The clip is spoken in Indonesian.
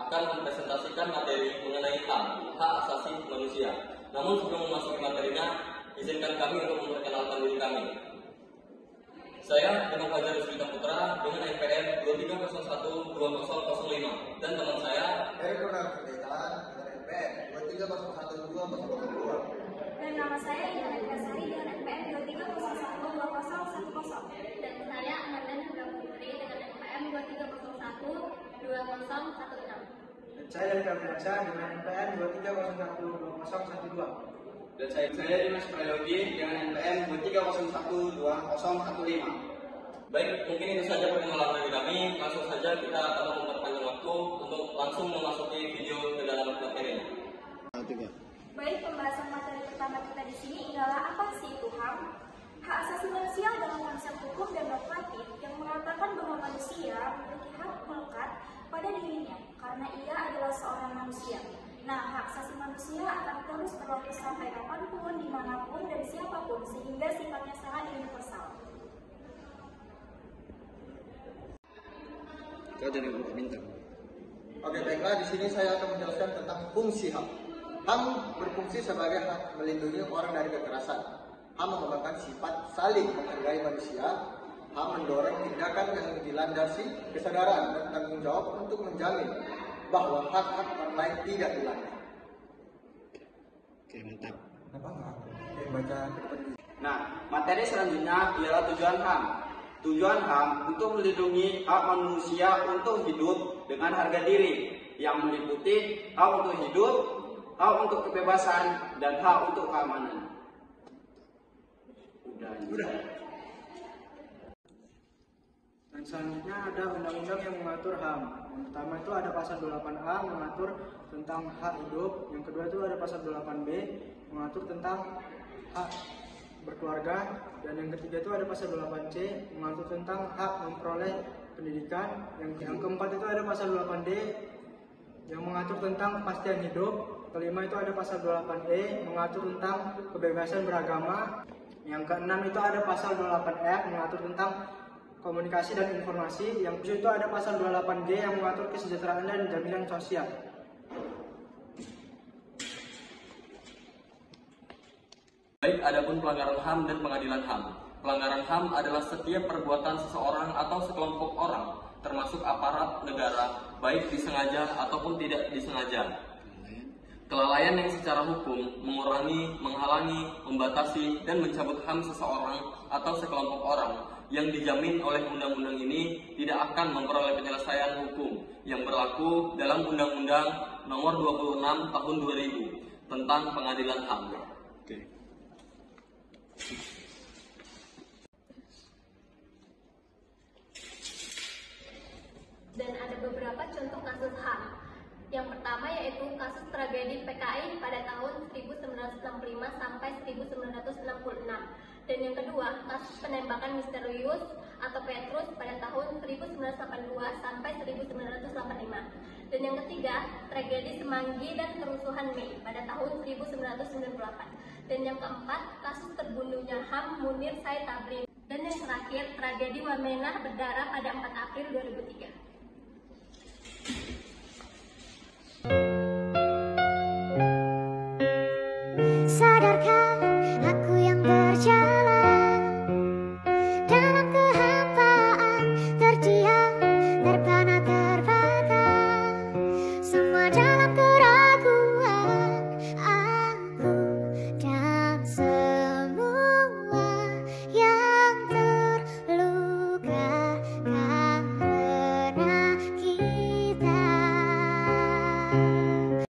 akan mempresentasikan materi mengenai HAM, hak asasi manusia. Namun sebelum memasuki materinya, izinkan kami untuk memperkenalkan diri kami. Saya dengan Fajar Rizky Putra dengan NPM 23012005 dan teman saya Heri Ronald Pendeta dengan NPM 23012002. Dan nama saya Ida Sari dengan NPM 23012010. Dan saya Amanda Nurga Putri dengan NPM 23012016. Dan saya dari Kabiasa dengan NPM 23012012. Dan saya Dimas Biologi dengan NPM 23012015. Baik, mungkin itu saja perkenalan dari kami. Langsung saja kita akan memperpanjang waktu untuk langsung memasuki video ke dalam materinya. Baik, pembahasan materi pertama kita di sini adalah apa sih itu HAM? Hak asasi manusia adalah konsep hukum dan normatif yang mengatakan bahwa manusia memiliki hak melekat pada dirinya karena ia adalah seorang manusia. Nah, hak asasi manusia akan terus berlaku sampai kapanpun, dimanapun, dan siapapun, sehingga sifatnya sangat universal. Oke, baiklah, di sini saya akan menjelaskan tentang fungsi HAM. HAM berfungsi sebagai hak melindungi orang dari kekerasan. HAM mengembangkan sifat saling menghargai manusia. HAM mendorong tindakan yang dilandasi kesadaran dan tanggung jawab untuk menjamin bahwa hak-hak orang lain tidak dilanggar. Oke, mantap. Kenapa enggak? Baca ke depan. Nah, materi selanjutnya ialah tujuan HAM. Tujuan HAM untuk melindungi hak manusia untuk hidup dengan harga diri yang meliputi hak untuk hidup, hak untuk kebebasan, dan hak untuk keamanan. Udah. Dan selanjutnya ada undang-undang yang mengatur HAM. Yang pertama itu ada pasal 28A mengatur tentang hak hidup. Yang kedua itu ada pasal 28B mengatur tentang hak berkeluarga. Dan yang ketiga itu ada pasal 28C mengatur tentang hak memperoleh pendidikan. Yang keempat itu ada pasal 28D yang mengatur tentang kepastian hidup. Kelima itu ada pasal 28E mengatur tentang kebebasan beragama. Yang keenam itu ada pasal 28F mengatur tentang komunikasi dan informasi. Yang ketujuh itu ada pasal 28G yang mengatur kesejahteraan dan jaminan sosial. Baik, adapun pelanggaran HAM dan pengadilan HAM. Pelanggaran HAM adalah setiap perbuatan seseorang atau sekelompok orang, termasuk aparat negara, baik disengaja ataupun tidak disengaja. Kelalaian yang secara hukum mengurangi, menghalangi, membatasi, dan mencabut HAM seseorang atau sekelompok orang yang dijamin oleh undang-undang ini tidak akan memperoleh penyelesaian hukum yang berlaku dalam Undang-Undang Nomor 26 Tahun 2000 tentang Pengadilan HAM. Oke. Dan ada beberapa contoh kasus HAM. Yang pertama yaitu kasus tragedi PKI pada tahun 1965 sampai 1966. Dan yang kedua, kasus penembakan misterius atau Petrus pada tahun 1982 sampai 1985. Dan yang ketiga, tragedi Semanggi dan kerusuhan Mei pada tahun 1998. Dan yang keempat, kasus terbunuhnya HAM Munir Said Tabrin. Dan yang terakhir, tragedi Wamenah berdarah pada 4 April 2003. Sadar